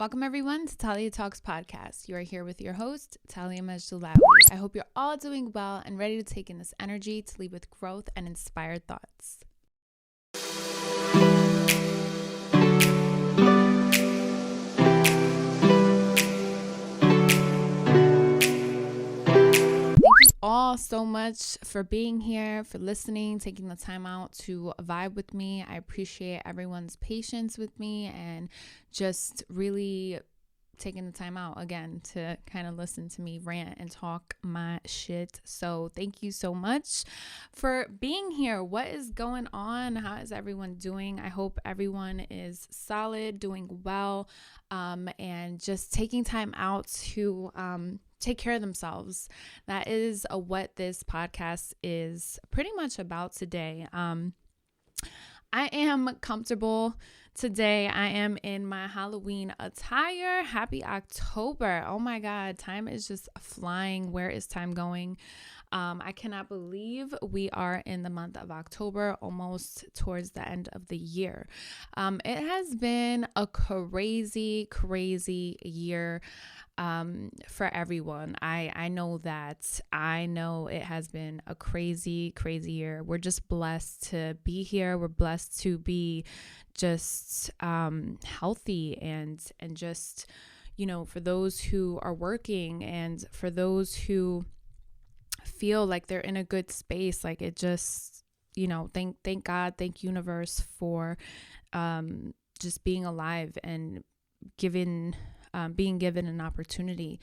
Welcome everyone to Talia Talks Podcast. You are here with your host, Talia Talks. I hope you're all doing well and ready to take in this energy to lead with growth and inspired thoughts. All so much for being here, for listening, taking the time out to vibe with me. I appreciate everyone's patience with me and just really taking the time out again to kind of listen to me rant and talk my shit. So thank you so much for being here. What is going on? How is everyone doing? I hope everyone is solid, doing well, and just taking time out to take care of themselves. That is what this podcast is pretty much about today. I am comfortable today. I am in my Halloween attire. Happy October. Oh my God, time is just flying. Where is time going? I cannot believe we are in the month of October, almost towards the end of the year. It has been a crazy year for everyone. I know that. I know it has been a crazy year. We're just blessed to be here. We're blessed to be just healthy and just, for those who are working and for those who feel like they're in a good space, like it just, thank God, thank universe for just being alive and being given an opportunity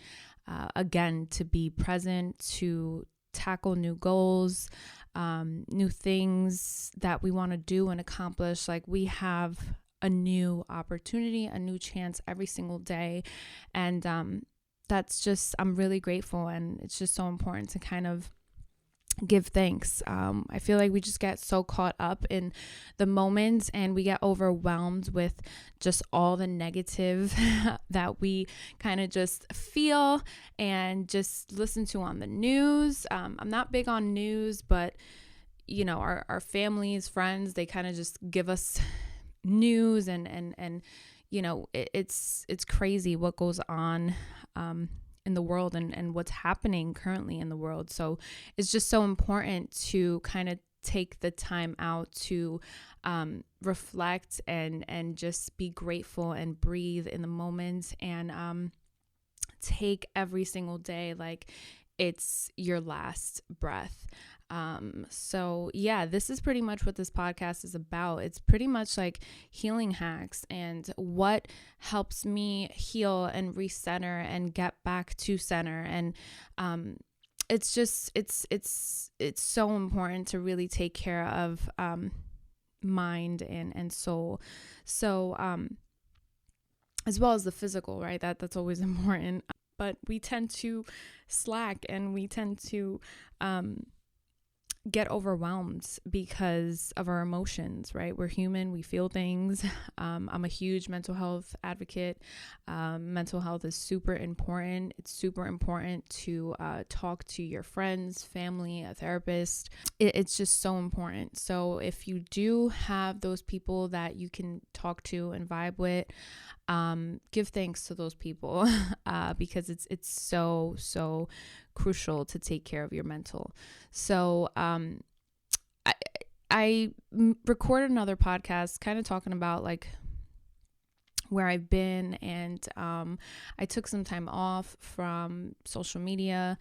again to be present, to tackle new goals, new things that we want to do and accomplish. Like we have a new opportunity, a new chance every single day. And that's just, I'm really grateful. And it's just so important to kind of give thanks. I feel like we just get so caught up in the moment and we get overwhelmed with just all the negative that we kind of just feel and just listen to on the news. I'm not big on news, but our families, friends, they kind of just give us news and it's crazy what goes on in the world and what's happening currently in the world. So it's just so important to kind of take the time out to reflect and just be grateful and breathe in the moment and take every single day like it's your last breath. So yeah, this is pretty much what this podcast is about. It's pretty much like healing hacks and what helps me heal and recenter and get back to center. And, it's just, it's so important to really take care of, mind and soul. So, as well as the physical, right? That's always important, but we tend to slack and we tend to, get overwhelmed because of our emotions, right? We're human, we feel things. I'm a huge mental health advocate. Mental health is super important. It's super important to talk to your friends, family, a therapist. It's just so important. So if you do have those people that you can talk to and vibe with, give thanks to those people because it's so crucial to take care of your mental. So I recorded another podcast kind of talking about like where I've been, and I took some time off from social media,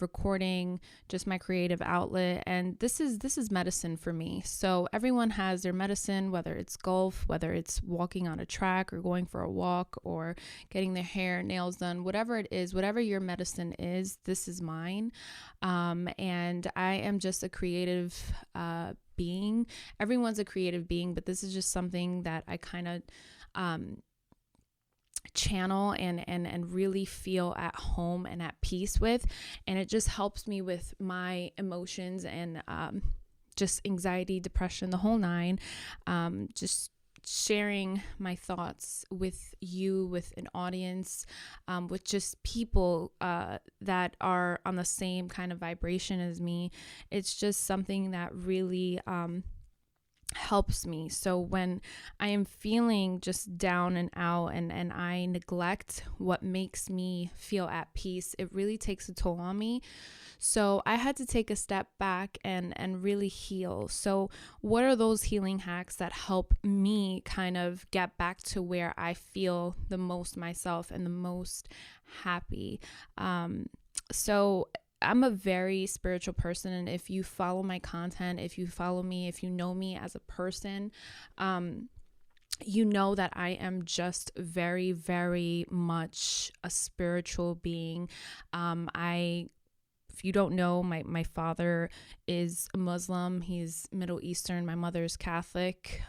recording, just my creative outlet, and this is medicine for me. So everyone has their medicine, whether it's golf, whether it's walking on a track or going for a walk or getting their hair, nails done, whatever it is, whatever your medicine is, this is mine. And I am just a creative being. Everyone's a creative being, but this is just something that I kind of channel and really feel at home and at peace with, and it just helps me with my emotions and just anxiety, depression, the whole nine. Just sharing my thoughts with you, with an audience, with just people that are on the same kind of vibration as me. It's just something that really helps me. So when I am feeling just down and out, and I neglect what makes me feel at peace, it really takes a toll on me. So I had to take a step back and really heal. So what are those healing hacks that help me kind of get back to where I feel the most myself and the most happy? So I'm a very spiritual person, and if you follow my content, if you follow me, if you know me as a person, you know that I am just very, very much a spiritual being. If you don't know, my father is a Muslim. He's Middle Eastern. My mother is Catholic,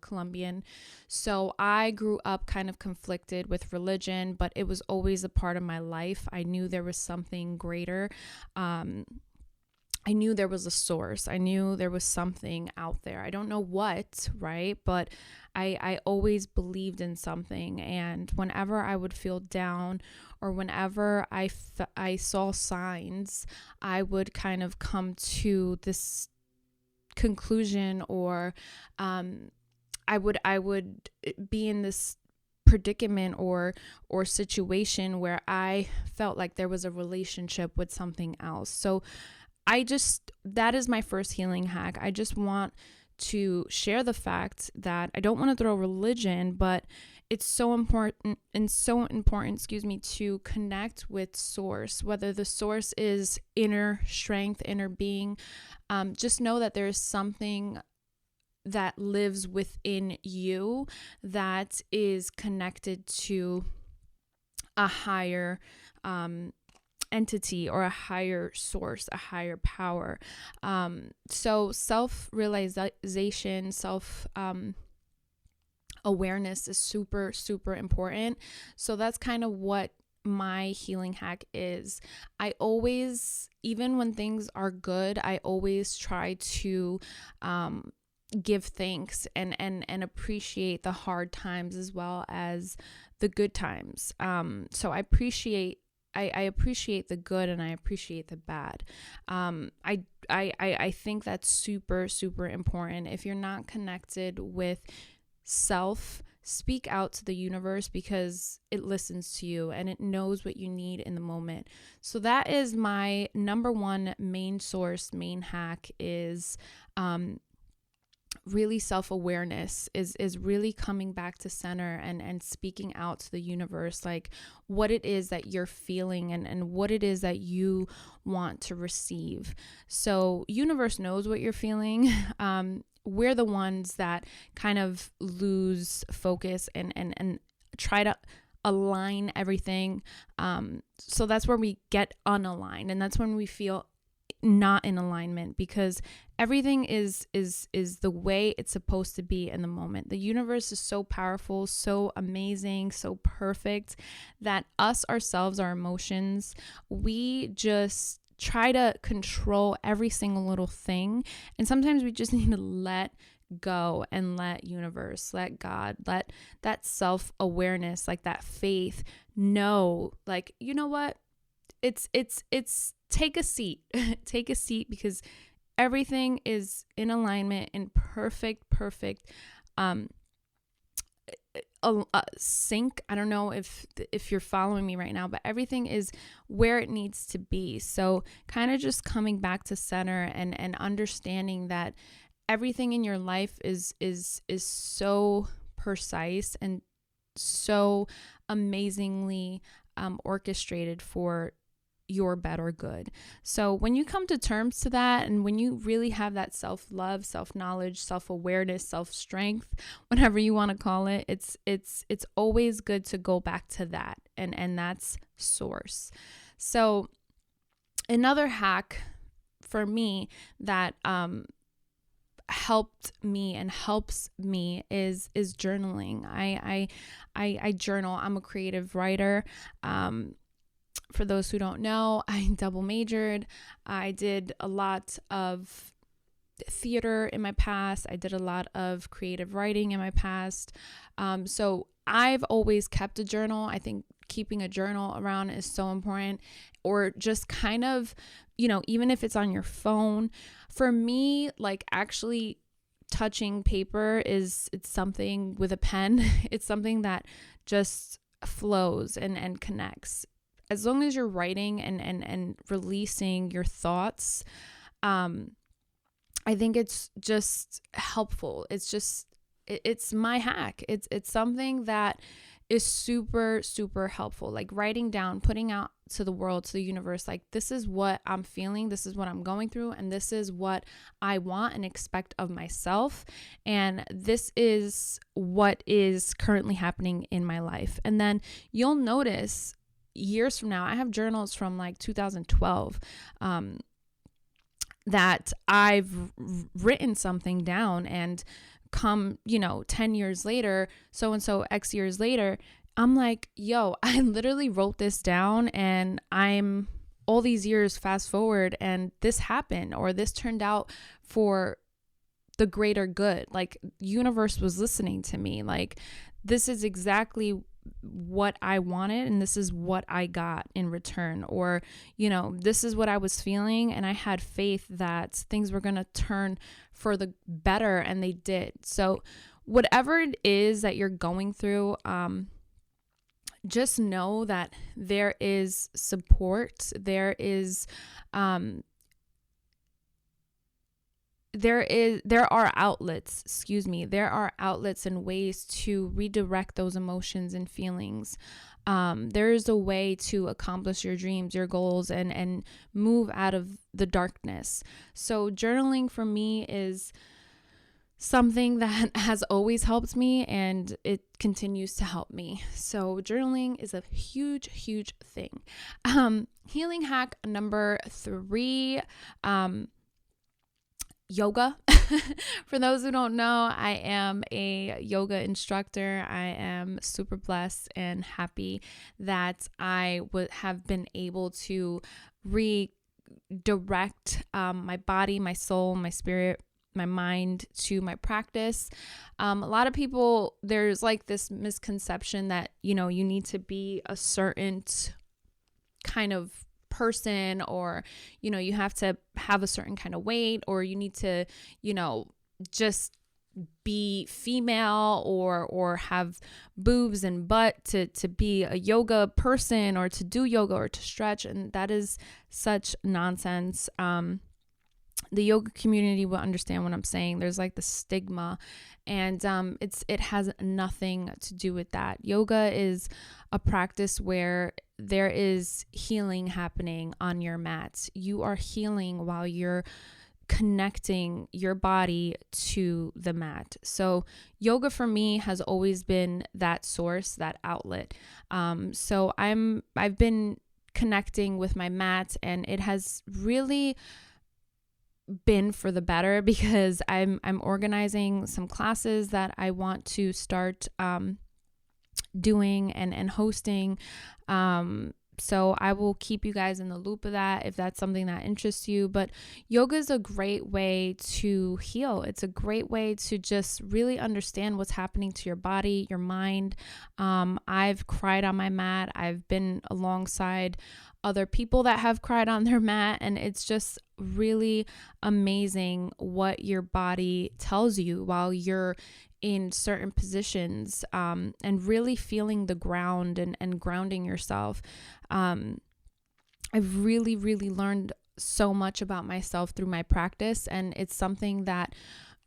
Colombian. So I grew up kind of conflicted with religion, but it was always a part of my life. I knew there was something greater. I knew there was a source. I knew there was something out there. I don't know what, right? But I always believed in something. And whenever I would feel down, or whenever I saw signs, I would kind of come to this conclusion, or I would be in this predicament or situation where I felt like there was a relationship with something else. So that is my first healing hack. I just want to share the fact that I don't want to throw religion, but it's so important, to connect with source, whether the source is inner strength, inner being. Just know that there is something that lives within you that is connected to a higher entity, or a higher source, a higher power. So self-realization, awareness is super, super important. So that's kind of what my healing hack is. I always, even when things are good, I always try to give thanks and appreciate the hard times as well as the good times. So I appreciate the good, and I appreciate the bad. I think that's super, super important. If you're not connected with self, speak out to the universe, because it listens to you and it knows what you need in the moment. So that is my number one main hack, is really self-awareness, is really coming back to center and speaking out to the universe, like what it is that you're feeling and what it is that you want to receive. So universe knows what you're feeling. We're the ones that kind of lose focus and try to align everything. So that's where we get unaligned, and that's when we feel not in alignment, because everything is the way it's supposed to be in the moment. The universe is so powerful, so amazing, so perfect, that us ourselves, our emotions, we just try to control every single little thing. And sometimes we just need to let go and let universe, let God, let that self-awareness, like that faith, know, like, you know what, it's take a seat. Take a seat, because everything is in alignment, in perfect sync. I don't know if you're following me right now, but everything is where it needs to be. So kind of just coming back to center and understanding that everything in your life is so precise and so amazingly orchestrated for your better good. So when you come to terms to that, and when you really have that self-love, self-knowledge, self-awareness, self-strength, whatever you want to call it, it's always good to go back to that, and that's source. So another hack for me that helped me and helps me is journaling. I journal. I'm a creative writer. For those who don't know, I double majored. I did a lot of theater in my past. I did a lot of creative writing in my past. So I've always kept a journal. I think keeping a journal around is so important, or just kind of, even if it's on your phone. For me, like actually touching paper it's something with a pen. It's something that just flows and connects. As long as you're writing and releasing your thoughts, I think it's just helpful. It's my hack. It's something that is super, super helpful. Like writing down, putting out to the world, to the universe, like, this is what I'm feeling, this is what I'm going through, and this is what I want and expect of myself. And this is what is currently happening in my life. And then you'll notice years from now, I have journals from like 2012, that I've written something down, and come, 10 years later, so-and-so X years later, I'm like, yo, I literally wrote this down, and I'm all these years fast forward, and this happened, or this turned out for the greater good. Like, universe was listening to me. Like, this is exactly what I wanted, and this is what I got in return. Or, this is what I was feeling, and I had faith that things were going to turn for the better, and they did. So whatever it is that you're going through, just know that there is support. There are outlets, there are outlets and ways to redirect those emotions and feelings. There is a way to accomplish your dreams, your goals, and move out of the darkness. So journaling for me is something that has always helped me, and it continues to help me. So journaling is a huge, huge thing. Healing hack number 3, yoga. For those who don't know, I am a yoga instructor. I am super blessed and happy that I have been able to redirect my body, my soul, my spirit, my mind to my practice. A lot of people, there's like this misconception that, you need to be a certain kind of person, or you have to have a certain kind of weight, or you need to just be female or have boobs and butt to be a yoga person, or to do yoga, or to stretch. And that is such nonsense. The yoga community will understand what I'm saying. There's like the stigma, and it has nothing to do with that. Yoga is a practice where there is healing happening on your mat. You are healing while you're connecting your body to the mat. So yoga for me has always been that source, that outlet. So I've been connecting with my mat, and it has really been for the better, because I'm organizing some classes that I want to start doing and hosting. So I will keep you guys in the loop of that if that's something that interests you. But yoga is a great way to heal. It's a great way to just really understand what's happening to your body, your mind. I've cried on my mat. I've been alongside other people that have cried on their mat, and it's just really amazing what your body tells you while you're in certain positions, and really feeling the ground and grounding yourself. I've really, really learned so much about myself through my practice, and it's something that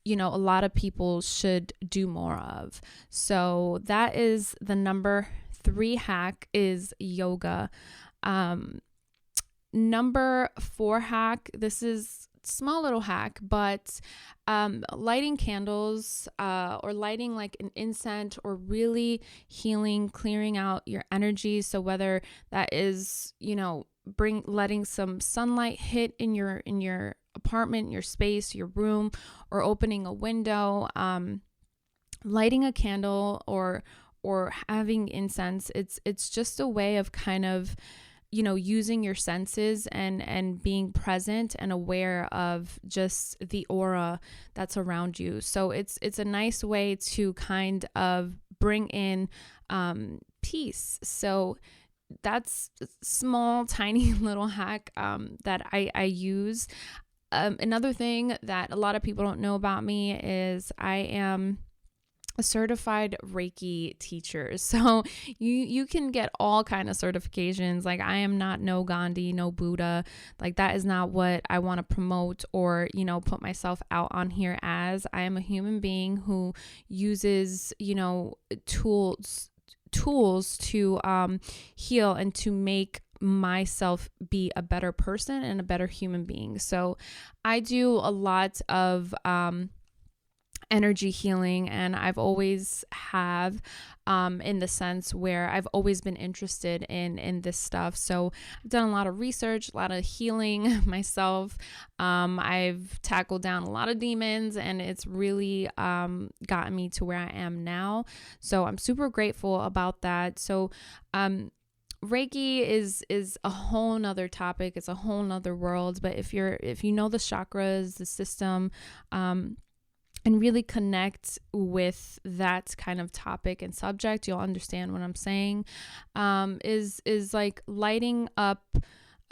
a lot of people should do more of. So that is the number 3 hack, is yoga. Number 4 hack, this is small little hack, but lighting candles, or lighting like an incense, or really healing, clearing out your energy. So whether that is, letting some sunlight hit in your apartment, your space, your room, or opening a window, lighting a candle, or having incense, it's just a way of kind of using your senses and being present and aware of just the aura that's around you. So it's a nice way to kind of bring in peace. So that's a small, tiny little hack that I use. another thing that a lot of people don't know about me is I am a certified Reiki teacher. So you can get all kind of certifications. Like, I am not no Gandhi, no Buddha. Like, that is not what I want to promote or, put myself out on here as. I am a human being who uses, tools to heal and to make myself be a better person and a better human being. So I do a lot of energy healing, and I've always have in the sense where I've always been interested in this stuff. So I've done a lot of research, a lot of healing myself. I've tackled down a lot of demons, and it's really gotten me to where I am now. So I'm super grateful about that. So Reiki is a whole nother topic. It's a whole nother world. But if you know the chakras, the system, and really connect with that kind of topic and subject, you'll understand what I'm saying. Is like lighting up.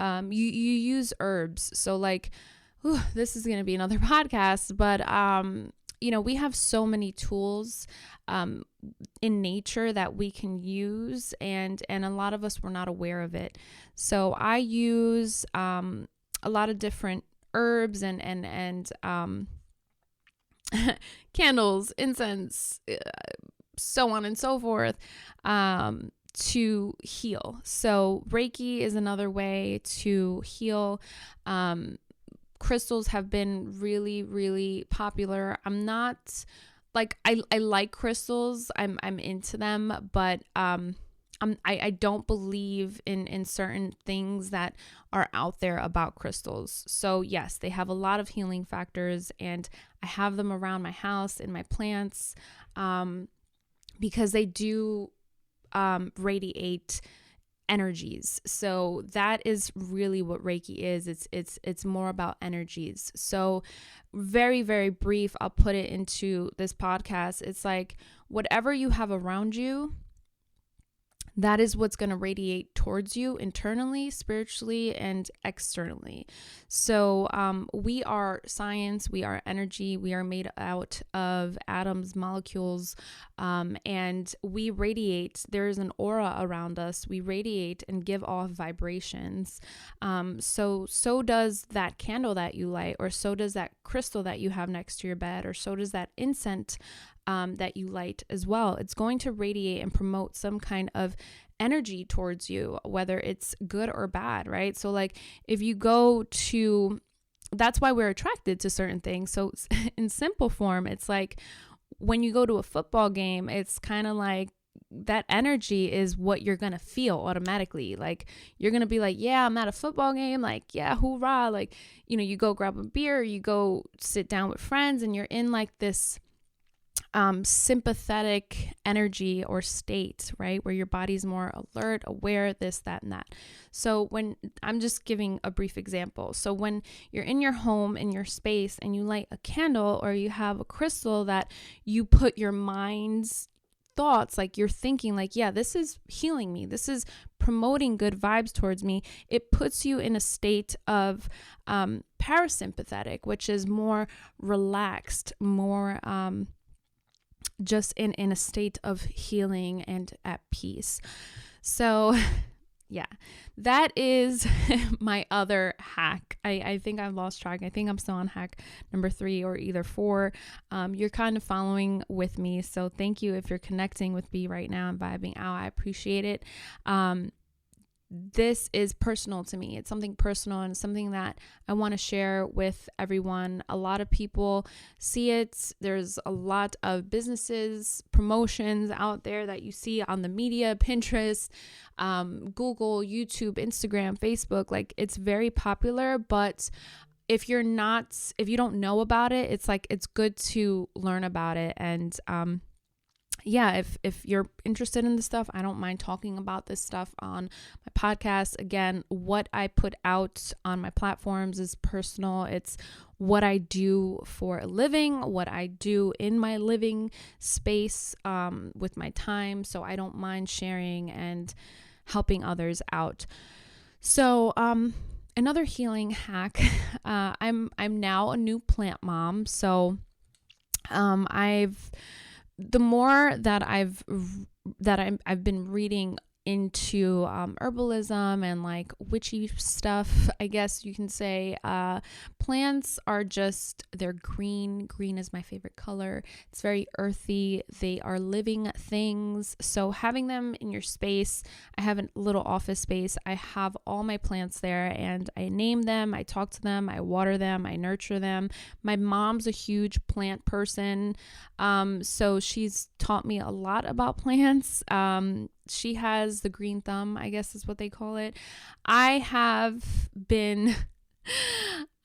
You use herbs. So like, this is gonna be another podcast, but we have so many tools in nature that we can use, and a lot of us were not aware of it. So I use a lot of different herbs and candles, incense, so on and so forth, to heal. So Reiki is another way to heal. Crystals have been really, really popular. I'm not like, I like crystals. I'm into them, but I don't believe in certain things that are out there about crystals. So yes, they have a lot of healing factors, and I have them around my house, in my plants, because they do radiate energies. So that is really what Reiki is. It's more about energies. So very, very brief, I'll put it into this podcast. It's like, whatever you have around you, that is what's going to radiate towards you internally, spiritually, and externally. So we are science, we are energy, we are made out of atoms, molecules, and we radiate. There is an aura around us. We radiate and give off vibrations. So does that candle that you light, or so does that crystal that you have next to your bed, or so does that incense that you light as well. It's going to radiate and promote some kind of energy towards you, whether it's good or bad, right? So like, if you go to, that's why we're attracted to certain things. So in simple form, it's like when you go to a football game, it's kind of like that energy is what you're going to feel automatically. Like, you're going to be like, yeah, I'm at a football game. Like, yeah, hoorah. Like, you go grab a beer, you go sit down with friends, and you're in like this sympathetic energy or state, right? Where your body's more alert, aware, this, that, and that. So when I'm just giving a brief example. So when you're in your home, in your space, and you light a candle, or you have a crystal that you put your mind's thoughts, like you're thinking like, yeah, this is healing me, this is promoting good vibes towards me, it puts you in a state of parasympathetic, which is more relaxed, more just in a state of healing and at peace. So yeah, that is my other hack. I think I've lost track. I think I'm still on hack number 3 or either 4. You're kind of following with me. So thank you if you're connecting with me right now and vibing out. I appreciate it. This is personal to me. It's something personal, and something that I want to share with everyone. A lot of people see it. There's a lot of businesses, promotions out there that you see on the media, Pinterest, Google, YouTube, Instagram, Facebook. Like, it's very popular, but if you don't know about it, it's like, it's good to learn about it. And yeah, if you're interested in this stuff, I don't mind talking about this stuff on my podcast. Again, what I put out on my platforms is personal. It's what I do for a living, what I do in my living space with my time. So I don't mind sharing and helping others out. So Another healing hack. I'm now a new plant mom, so I've the more that I've been reading into herbalism and like witchy stuff, I guess you can say. Plants are just, they're green. Green is my favorite color. It's very earthy. They are living things. So having them in your space, I have a little office space. I have all my plants there and I name them, I talk to them, I water them, I nurture them. My mom's a huge plant person. So she's taught me a lot about plants. She has the green thumb, I guess is what they call it.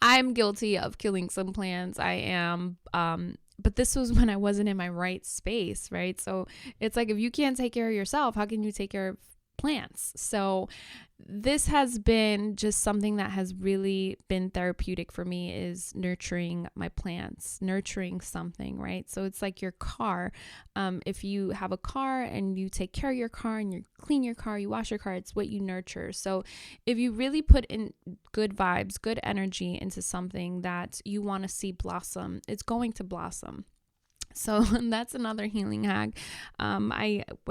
I'm guilty of killing some plants. I am, but this was when I wasn't in my right space, right? So it's like, if you can't take care of yourself, how can you take care of plants? So this has been just something that has really been therapeutic for me, is nurturing my plants, nurturing something, right? So it's like your car. If you have a car and you take care of your car and you clean your car, you wash your car, it's what you nurture. So if you really put in good vibes, good energy into something that you want to see blossom, it's going to blossom. So that's another healing hack. When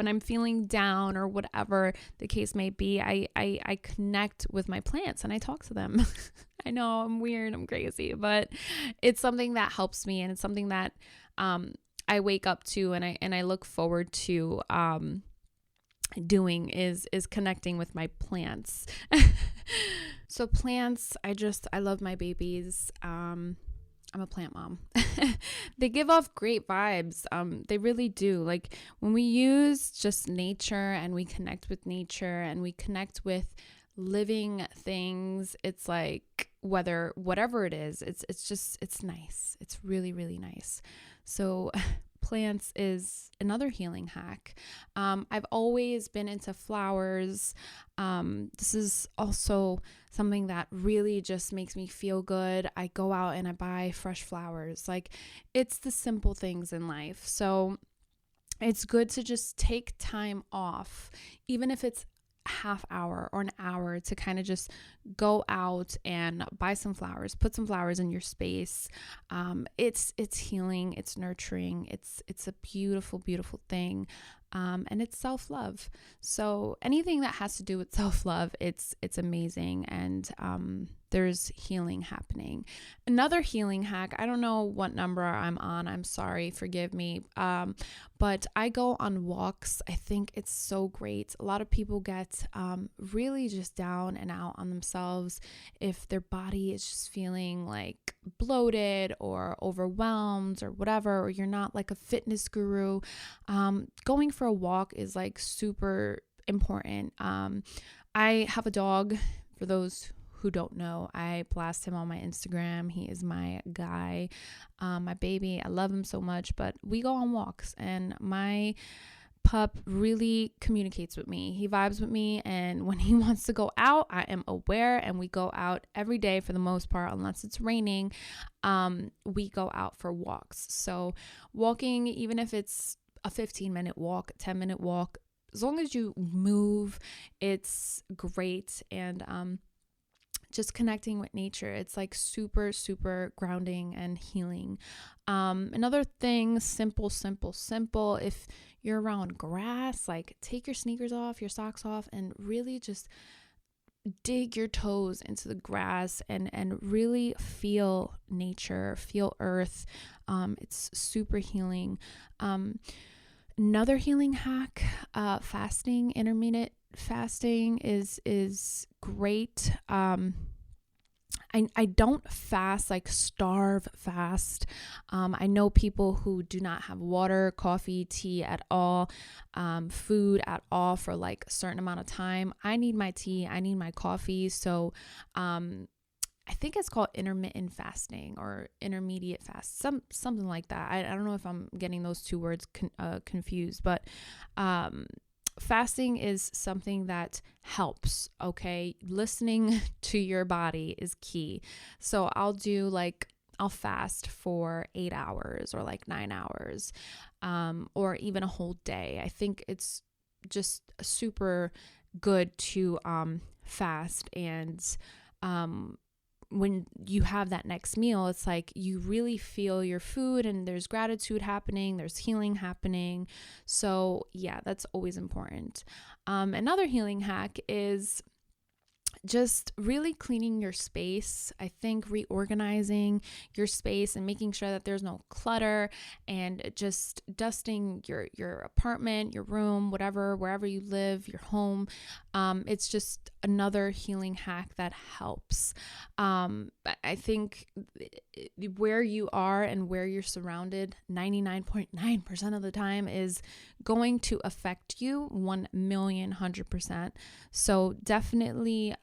I'm feeling down or whatever the case may be, I connect with my plants and I talk to them. I know I'm weird, I'm crazy, but it's something that helps me, and it's something that I wake up to and I look forward to doing is connecting with my plants. So plants, I love my babies. I'm a plant mom. They give off great vibes. They really do. Like when we use just nature and we connect with nature and we connect with living things, it's like whatever it is, it's nice. It's really, really nice. So plants is another healing hack. I've always been into flowers. This is also something that really just makes me feel good. I go out and I buy fresh flowers. Like, it's the simple things in life. So it's good to just take time off, even if it's half hour or an hour, to kind of just go out and buy some flowers, put some flowers in your space. It's healing, it's nurturing, it's a beautiful, beautiful thing. And it's self-love. So anything that has to do with self-love, it's amazing. And there's healing happening. Another healing hack, I don't know what number I'm on. I'm sorry, forgive me. But I go on walks. I think it's so great. A lot of people get really just down and out on themselves if their body is just feeling like bloated or overwhelmed or whatever, or you're not like a fitness guru. Going for a walk is like super important. I have a dog. For those who don't know, I blast him on my Instagram. He is my guy, my baby. I love him so much, but we go on walks and my pup really communicates with me. He vibes with me, and when he wants to go out, I am aware, and we go out every day for the most part, unless it's raining. We go out for walks. So walking, even if it's a 15-minute walk, 10-minute walk, as long as you move, it's great. And just connecting with nature, it's like super, super grounding and healing. Another thing, simple. If you're around grass, like take your sneakers off, your socks off, and really just dig your toes into the grass and really feel nature, feel earth. It's super healing. Another healing hack, fasting, intermittent fasting is great. I don't fast, like starve fast. I know people who do not have water, coffee, tea at all, food at all for like a certain amount of time. I need my tea, I need my coffee. So I think it's called intermittent fasting or intermediate fast, something like that. I don't know if I'm getting those two words confused, but fasting is something that helps, okay? Listening to your body is key. So I'll fast for 8 hours or like 9 hours, or even a whole day. I think it's just super good to fast and when you have that next meal, it's like you really feel your food and there's gratitude happening, there's healing happening. So yeah, that's always important. Another healing hack is just really cleaning your space. I think reorganizing your space and making sure that there's no clutter, and just dusting your apartment, your room, wherever you live, your home. It's just another healing hack that helps. I think where you are and where you're surrounded 99.9% of the time is going to affect you 1,000,000%. So definitely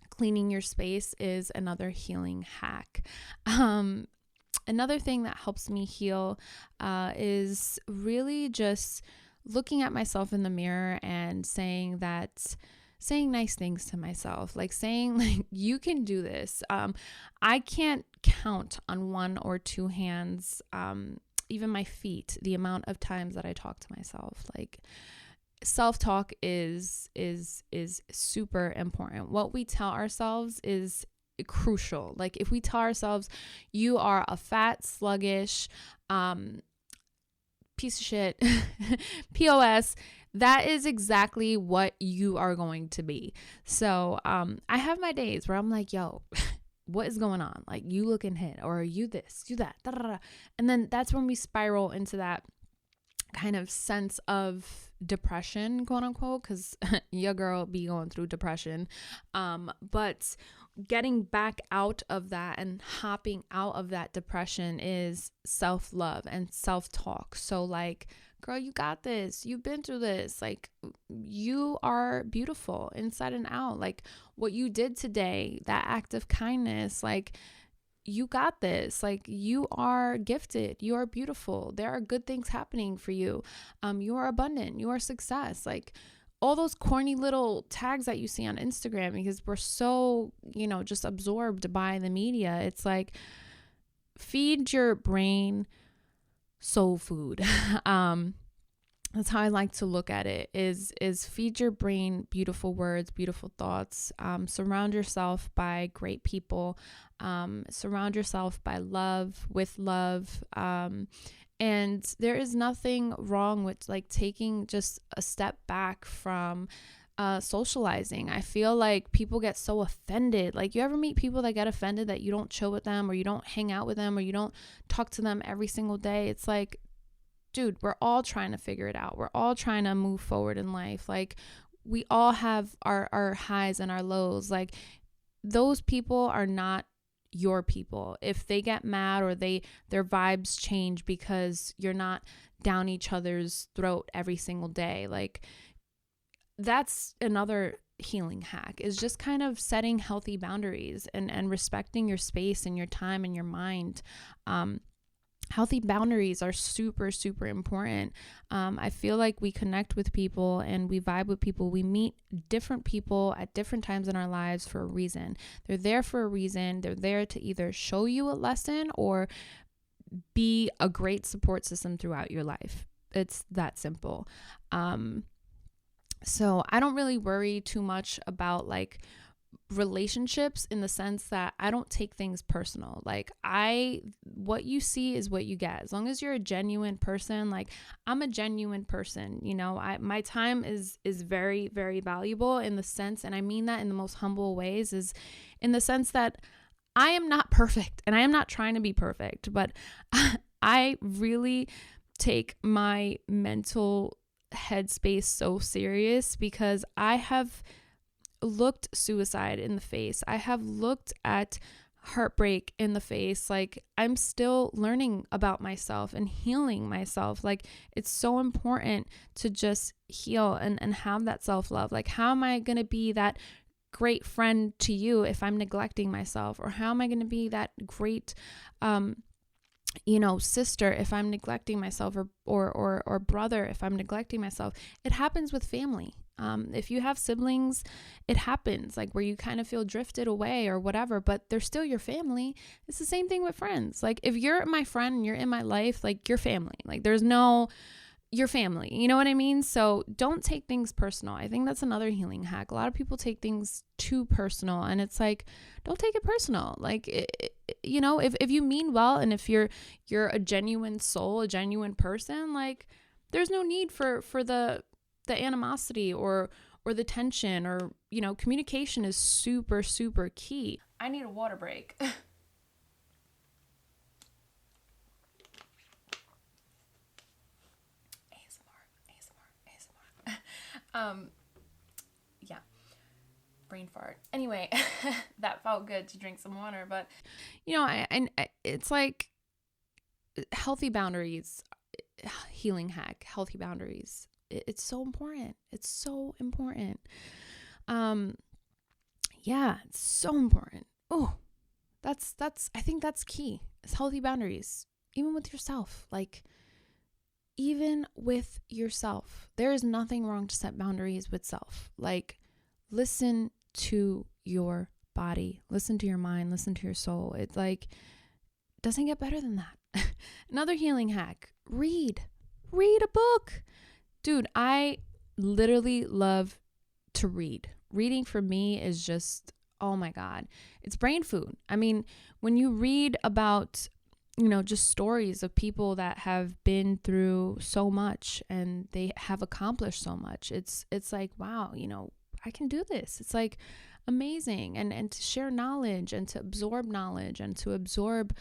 cleaning your space is another healing hack. Another thing that helps me heal is really just looking at myself in the mirror and saying nice things to myself, like saying like, you can do this. I can't count on one or two hands, even my feet, the amount of times that I talk to myself. Like, self-talk is super important. What we tell ourselves is crucial. Like, if we tell ourselves you are a fat, sluggish, piece of shit, POS, that is exactly what you are going to be. So I have my days where I'm like, yo, what is going on? Like, you looking hit, or you this, you that, da, da, da. And then that's when we spiral into that kind of sense of depression, quote unquote, because your girl be going through depression. But getting back out of that and hopping out of that depression is self-love and self-talk. So like, girl, you got this. You've been through this. Like, you are beautiful inside and out. Like, what you did today, that act of kindness, like, you got this. Like, you are gifted. You are beautiful. There are good things happening for you. You are abundant. You are success. Like, all those corny little tags that you see on Instagram, because we're so, just absorbed by the media. It's like, feed your brain soul food. That's how I like to look at it, is feed your brain beautiful words, beautiful thoughts. Surround yourself by great people. Surround yourself by love, with love. And there is nothing wrong with like taking just a step back from socializing. I feel like people get so offended. Like, you ever meet people that get offended that you don't chill with them, or you don't hang out with them, or you don't talk to them every single day? It's like, dude, we're all trying to figure it out. We're all trying to move forward in life. Like, we all have our highs and our lows. Like, those people are not your people. If they get mad or their vibes change because you're not down each other's throat every single day, like, that's another healing hack, is just kind of setting healthy boundaries and respecting your space and your time and your mind. Healthy boundaries are super, super important. I feel like we connect with people and we vibe with people. We meet different people at different times in our lives for a reason. They're there for a reason. They're there to either show you a lesson or be a great support system throughout your life. It's that simple. So I don't really worry too much about like relationships, in the sense that I don't take things personal. Like, what you see is what you get. As long as you're a genuine person, like, I'm a genuine person, my time is very, very valuable, in the sense, and I mean that in the most humble ways, is in the sense that I am not perfect and I am not trying to be perfect, but I really take my mental headspace so serious, because I have looked suicide in the face. I have looked at heartbreak in the face. Like, I'm still learning about myself and healing myself. Like, it's so important to just heal and have that self-love. Like, how am I going to be that great friend to you if I'm neglecting myself? Or how am I going to be that great sister if I'm neglecting myself, or brother if I'm neglecting myself? It happens with family. If you have siblings, it happens, like, where you kind of feel drifted away or whatever, but they're still your family. It's the same thing with friends. Like, if you're my friend and you're in my life, like, you're family. Like, there's no your family. You know what I mean? So don't take things personal. I think that's another healing hack. A lot of people take things too personal, and it's like, don't take it personal. Like, if you mean well, and if you're a genuine soul, a genuine person, like, there's no need for the animosity or the tension, or, communication is super, super key. I need a water break. Yeah, brain fart. Anyway, that felt good to drink some water, but it's like healthy boundaries, healing hack, healthy boundaries. It's so important. It's so important. Yeah, it's so important. Oh, I think that's key. It's healthy boundaries, even with yourself. Like, even with yourself, there is nothing wrong to set boundaries with self. Like, listen to your body, listen to your mind, listen to your soul. It's like, doesn't get better than that. Another healing hack, read a book. Dude, I literally love to read. Reading for me is just, oh my God, it's brain food. I mean, when you read about just stories of people that have been through so much and they have accomplished so much, it's like, wow, I can do this. It's like amazing. And to share knowledge and to absorb knowledge and to absorb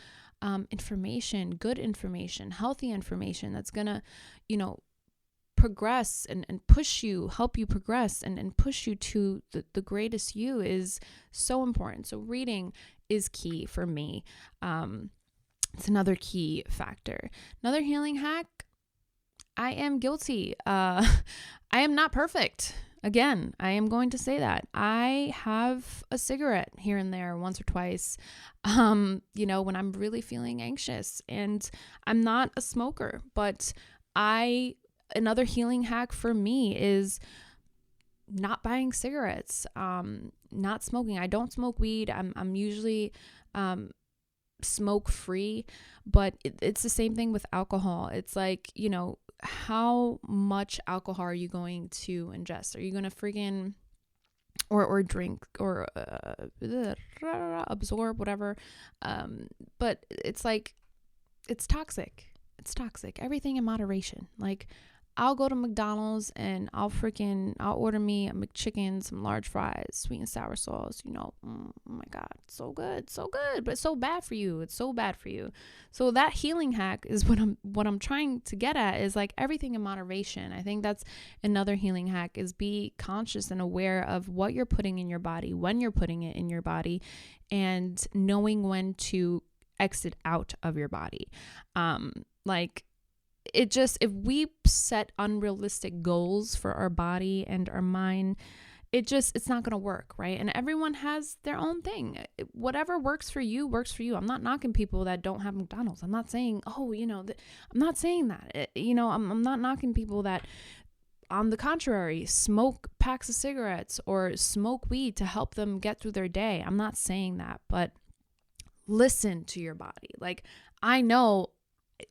information, good information, healthy information that's gonna, progress and help you progress and push you to the greatest you is so important. So reading is key for me. It's another key factor. Another healing hack, I am guilty. I am not perfect. Again, I am going to say that. I have a cigarette here and there once or twice, when I'm really feeling anxious, and I'm not a smoker, but another healing hack for me is not buying cigarettes, not smoking. I don't smoke weed. I'm usually, smoke free, but it's the same thing with alcohol. It's like, how much alcohol are you going to ingest? Are you going to freaking or drink or absorb whatever? But it's like, it's toxic. It's toxic. Everything in moderation. Like, I'll go to McDonald's and I'll order me a McChicken, some large fries, sweet and sour sauce, oh my God, so good, but it's so bad for you. It's so bad for you. So that healing hack is what I'm trying to get at, is like everything in moderation. I think that's another healing hack, is be conscious and aware of what you're putting in your body, when you're putting it in your body, and knowing when to exit out of your body. If we set unrealistic goals for our body and our mind, it's not going to work, right? And everyone has their own thing. Whatever works for you works for you. I'm not knocking people that don't have McDonald's. I'm not saying, I'm not saying that. I'm not knocking people that, on the contrary, smoke packs of cigarettes or smoke weed to help them get through their day. I'm not saying that, but listen to your body. Like, I know,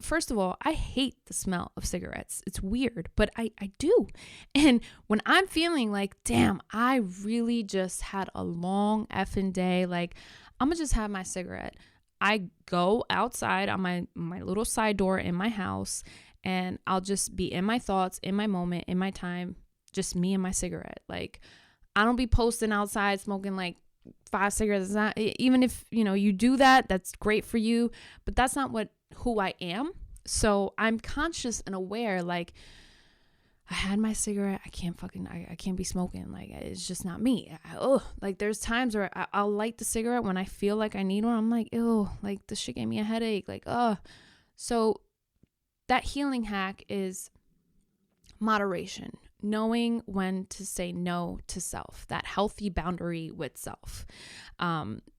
first of all, I hate the smell of cigarettes. It's weird, but I do. And when I'm feeling like, damn, I really just had a long effing day, like, I'm gonna just have my cigarette. I go outside on my little side door in my house, and I'll just be in my thoughts, in my moment, in my time, just me and my cigarette. Like, I don't be posting outside smoking like 5 cigarettes. It's not, even if, you do that, that's great for you, but that's not who I am. So I'm conscious and aware, like, I had my cigarette. I can't be smoking. Like, it's just not me. Like, there's times where I'll light the cigarette when I feel like I need one. I'm like, ew, like, this shit gave me a headache. Like, so that healing hack is moderation, knowing when to say no to self, that healthy boundary with self.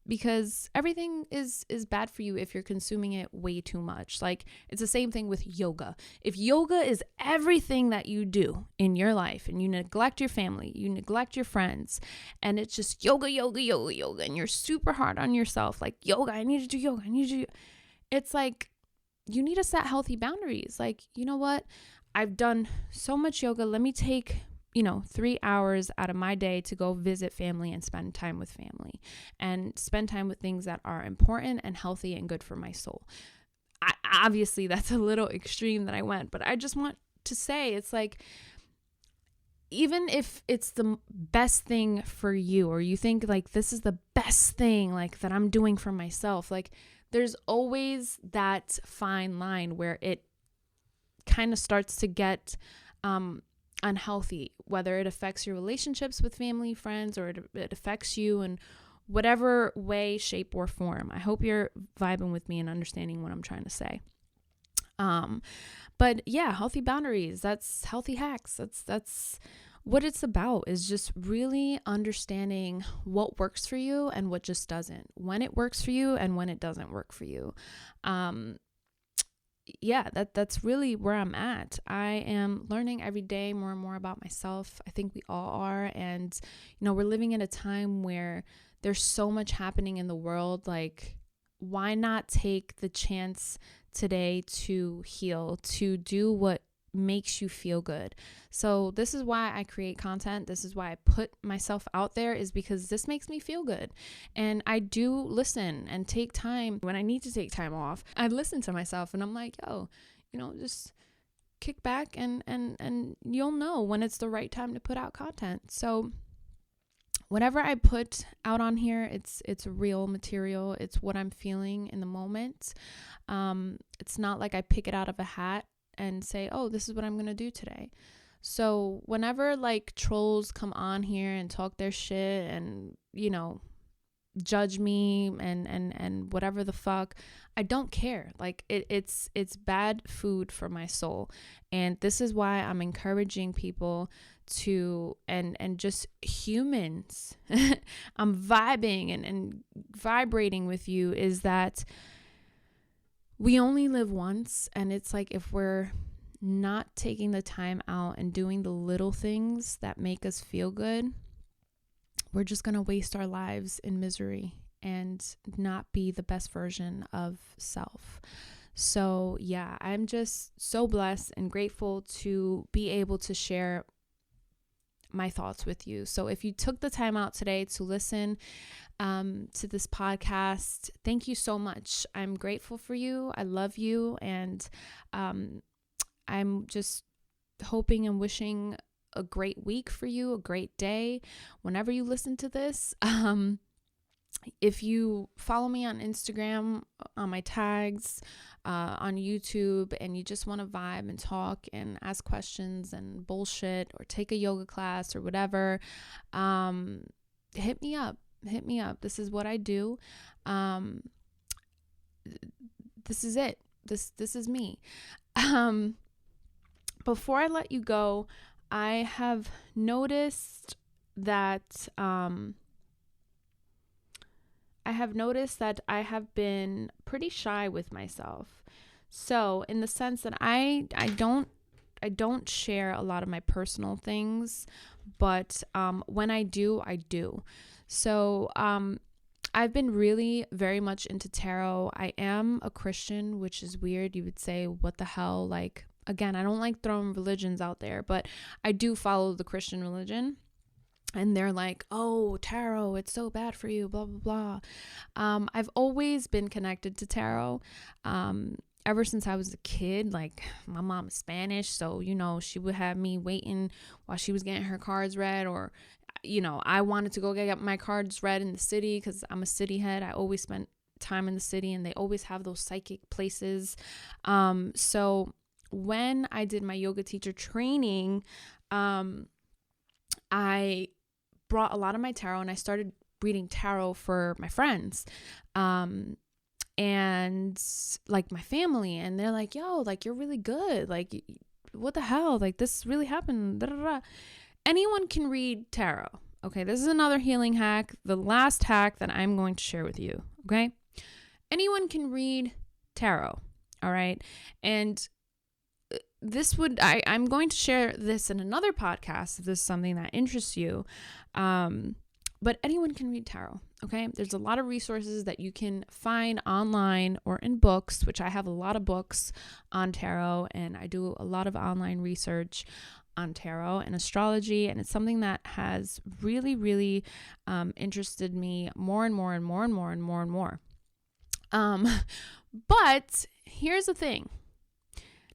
Because everything is bad for you if you're consuming it way too much. Like, it's the same thing with yoga. If yoga is everything that you do in your life, and you neglect your family, you neglect your friends, and it's just yoga, and you're super hard on yourself, like, yoga, I need to do yoga, it's like, you need to set healthy boundaries. Like, you know what? I've done so much yoga. Let me take 3 hours out of my day to go visit family and spend time with family and spend time with things that are important and healthy and good for my soul. Obviously, that's a little extreme that I went, but I just want to say it's like, even if it's the best thing for you, or you think like this is the best thing like that I'm doing for myself, like there's always that fine line where it kind of starts to get unhealthy, whether it affects your relationships with family, friends, or it affects you in whatever way, shape, or form. I hope you're vibing with me and understanding what I'm trying to say. But yeah, healthy boundaries, that's healthy hacks. That's what it's about, is just really understanding what works for you and what just doesn't, when it works for you and when it doesn't work for you. That's really where I'm at. I am learning every day more and more about myself. I think we all are. And, we're living in a time where there's so much happening in the world. Like, why not take the chance today to heal, to do what makes you feel good? So this is why I create content. This is why I put myself out there, is because this makes me feel good. And I do listen and take time when I need to take time off. I listen to myself and I'm like, yo, just kick back and you'll know when it's the right time to put out content. So whatever I put out on here, it's real material. It's what I'm feeling in the moment. It's not like I pick it out of a hat and say, oh, this is what I'm going to do today. So whenever like trolls come on here and talk their shit and, judge me and whatever the fuck, I don't care. Like it's bad food for my soul. And this is why I'm encouraging people to, and just humans, I'm vibing and vibrating with you, is that we only live once. And it's like, if we're not taking the time out and doing the little things that make us feel good, we're just going to waste our lives in misery and not be the best version of self. So yeah, I'm just so blessed and grateful to be able to share my thoughts with you. So if you took the time out today to listen to this podcast, thank you so much. I'm grateful for you. I love you. And I'm just hoping and wishing a great week for you, a great day whenever you listen to this. If you follow me on Instagram, on my tags, on YouTube, and you just want to vibe and talk and ask questions and bullshit, or take a yoga class or whatever, hit me up. This is what I do. This is it. This is me. Before I let you go, I have noticed that I have been pretty shy with myself. So in the sense that I don't share a lot of my personal things, but when I do, I do. So I've been really very much into tarot. I am a Christian, which is weird. You would say, what the hell? Like, again, I don't like throwing religions out there, but I do follow the Christian religion. And they're like, oh, tarot, it's so bad for you, blah, blah, blah. I've always been connected to tarot. Ever since I was a kid. Like, my mom is Spanish, so, she would have me waiting while she was getting her cards read, or, I wanted to go get my cards read in the city because I'm a city head. I always spent time in the city, and they always have those psychic places. So when I did my yoga teacher training, I brought a lot of my tarot and I started reading tarot for my friends, and like my family, and they're like, yo, like, you're really good. Like, what the hell? Like, this really happened. Da, da, da. Anyone can read tarot. Okay. This is another healing hack. The last hack that I'm going to share with you. Okay. Anyone can read tarot. All right. And I'm going to share this in another podcast if this is something that interests you. But anyone can read tarot, okay? There's a lot of resources that you can find online or in books, which I have a lot of books on tarot, and I do a lot of online research on tarot and astrology, and it's something that has really, really interested me more and more and more and more and more and more. But here's the thing.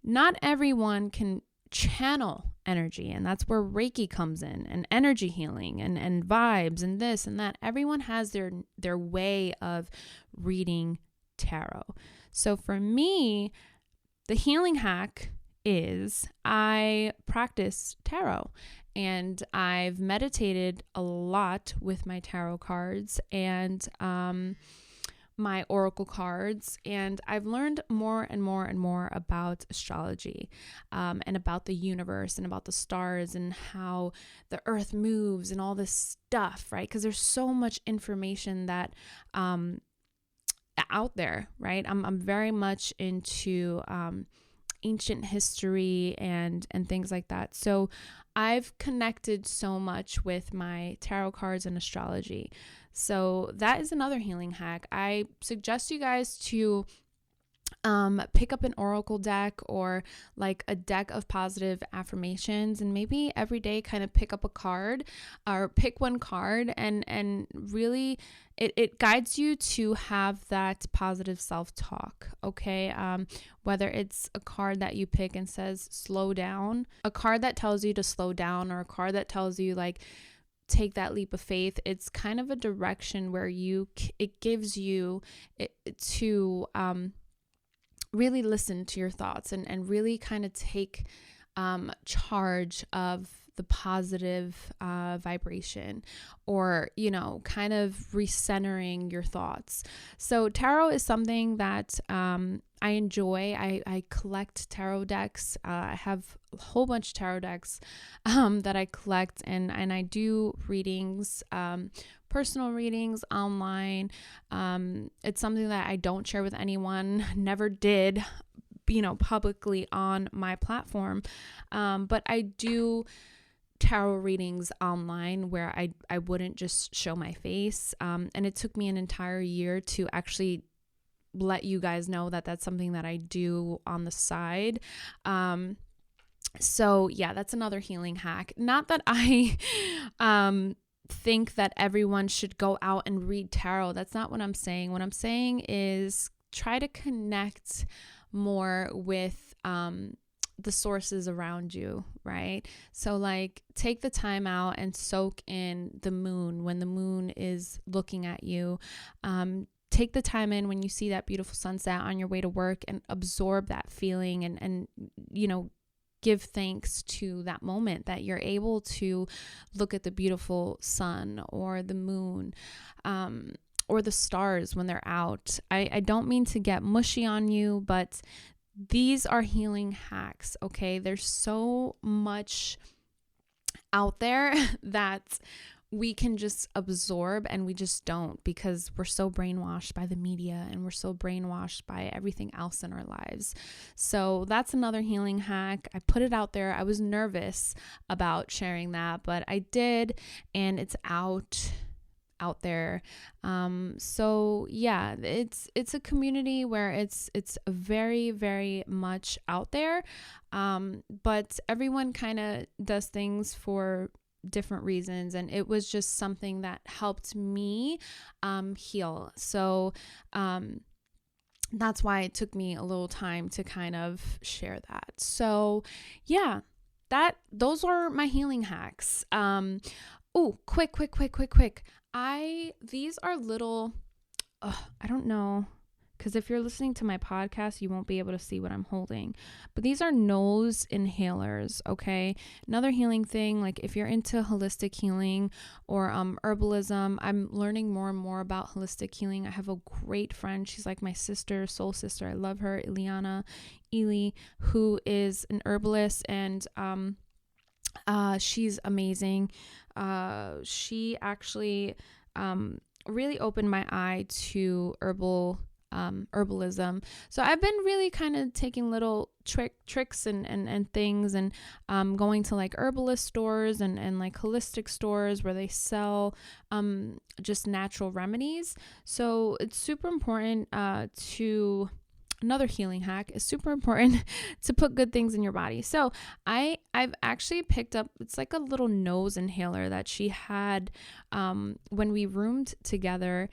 Not everyone can channel energy, and that's where Reiki comes in, and energy healing and vibes and this and that. Everyone has their way of reading tarot. So for me, the healing hack is I practice tarot, and I've meditated a lot with my tarot cards and my oracle cards, and I've learned more and more and more about astrology and about the universe and about the stars and how the earth moves and all this stuff, right? Because there's so much information that out there, right? I'm very much into ancient history and things like that. So I've connected so much with my tarot cards and astrology. So that is another healing hack. I suggest you guys to pick up an oracle deck or like a deck of positive affirmations, and maybe every day kind of pick up a card or pick one card and really it guides you to have that positive self-talk, okay? Whether it's a card that you pick and says slow down, a card that tells you to slow down, or a card that tells you like take that leap of faith. It's kind of a direction where it gives you to really listen to your thoughts and really kind of take charge of the positive vibration, or, kind of recentering your thoughts. So tarot is something that I enjoy. I collect tarot decks. I have a whole bunch of tarot decks that I collect, and I do readings, personal readings online. It's something that I don't share with anyone, never did, publicly on my platform. But I do tarot readings online where I wouldn't just show my face. And it took me an entire year to actually let you guys know that that's something that I do on the side. So yeah, that's another healing hack. Not that I think that everyone should go out and read tarot. That's not what I'm saying. What I'm saying is try to connect more with the sources around you, right? So like take the time out and soak in the moon when the moon is looking at you. Take the time in when you see that beautiful sunset on your way to work and absorb that feeling and give thanks to that moment that you're able to look at the beautiful sun or the moon, or the stars when they're out. I don't mean to get mushy on you, but these are healing hacks, okay? There's so much out there that we can just absorb, and we just don't, because we're so brainwashed by the media and we're so brainwashed by everything else in our lives. So that's another healing hack. I put it out there. I was nervous about sharing that, but I did, and it's out there. So yeah, it's a community where it's very, very much out there. But everyone kind of does things for different reasons, and it was just something that helped me heal. So that's why it took me a little time to kind of share that. So yeah, those are my healing hacks. Quick. These are little, I don't know, because if you're listening to my podcast, you won't be able to see what I'm holding. But these are nose inhalers, okay? Another healing thing, like if you're into holistic healing or herbalism, I'm learning more and more about holistic healing. I have a great friend. She's like my sister, soul sister. I love her, Ely, who is an herbalist, and she's amazing. She actually really opened my eye to herbal herbalism. So I've been really kind of taking little tricks and things, and going to like herbalist stores and like holistic stores where they sell just natural remedies. So it's super important to another healing hack is super important to put good things in your body. So I've actually picked up, it's like a little nose inhaler that she had when we roomed together.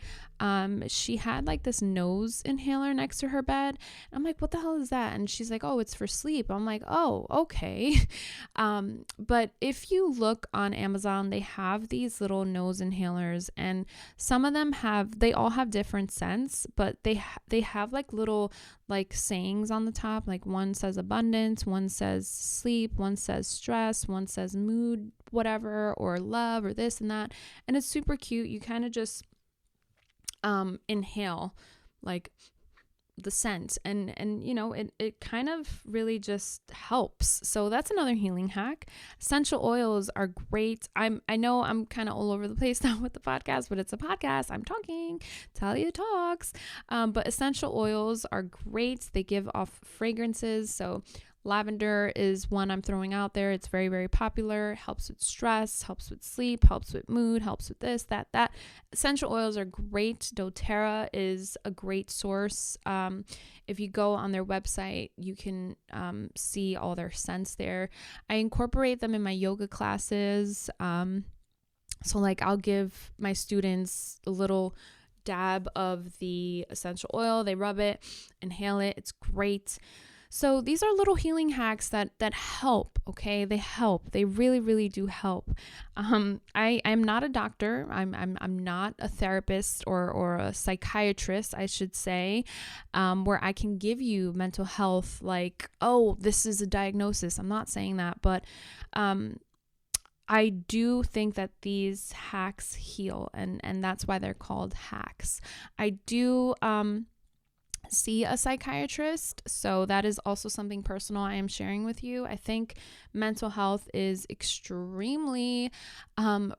She had like this nose inhaler next to her bed. I'm like, what the hell is that? And she's like, oh, it's for sleep. I'm like, oh, okay. But if you look on Amazon, they have these little nose inhalers, and some of them they all have different scents, but they have like little like sayings on the top. Like one says abundance, one says sleep, one says stress, one says mood, whatever, or love, or this and that. And it's super cute. You kind of just inhale like the scent, and you know, it kind of really just helps. So that's another healing hack. Essential oils are great. I know I'm kind of all over the place now with the podcast, but it's a podcast. I'm talking Talia Talks. But essential oils are great. They give off fragrances. So lavender is one I'm throwing out there. It's very, very popular. Helps with stress, helps with sleep, helps with mood, helps with this, that. Essential oils are great. doTERRA is a great source. If you go on their website, you can see all their scents there. I incorporate them in my yoga classes. So like I'll give my students a little dab of the essential oil. They rub it, inhale it. It's great. So these are little healing hacks that help, okay? They help. They really, really do help. I'm not a doctor. I'm not a therapist or a psychiatrist, I should say, where I can give you mental health like, oh, this is a diagnosis. I'm not saying that, but I do think that these hacks heal, and that's why they're called hacks. I do see a psychiatrist, so that is also something personal I am sharing with you. I think mental health is extremely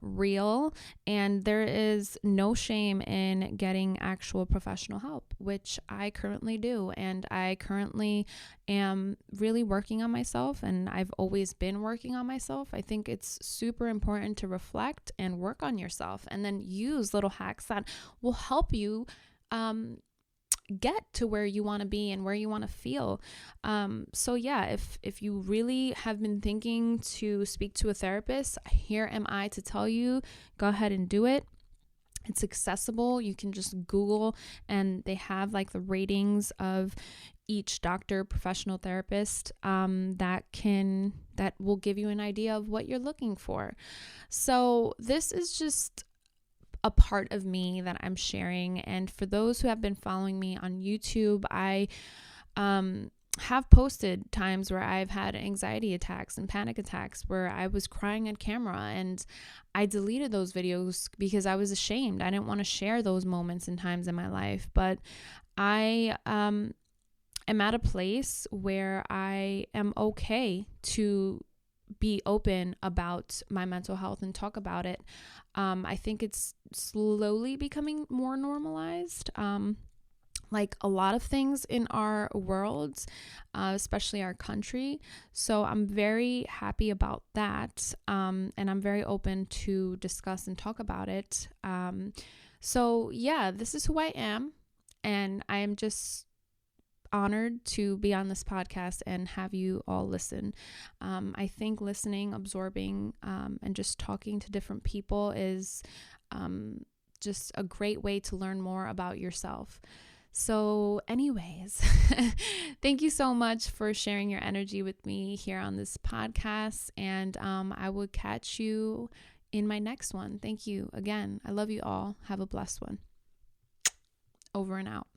real, and there is no shame in getting actual professional help, which I currently do. And I currently am really working on myself, and I've always been working on myself. I think it's super important to reflect and work on yourself, and then use little hacks that will help you get to where you want to be and where you want to feel. So yeah, if you really have been thinking to speak to a therapist, here am I to tell you, go ahead and do it. It's accessible. You can just Google, and they have like the ratings of each doctor, professional therapist, that will give you an idea of what you're looking for. So this is just a part of me that I'm sharing. And for those who have been following me on YouTube, I have posted times where I've had anxiety attacks and panic attacks where I was crying on camera, and I deleted those videos because I was ashamed. I didn't want to share those moments and times in my life. But I am at a place where I am okay to be open about my mental health and talk about it. I think it's slowly becoming more normalized. Like a lot of things in our world, especially our country. So I'm very happy about that. And I'm very open to discuss and talk about it. So yeah, this is who I am. And I am just honored to be on this podcast and have you all listen. I think listening, absorbing, and just talking to different people is just a great way to learn more about yourself. So anyways, thank you so much for sharing your energy with me here on this podcast. And I will catch you in my next one. Thank you again. I love you all. Have a blessed one. Over and out.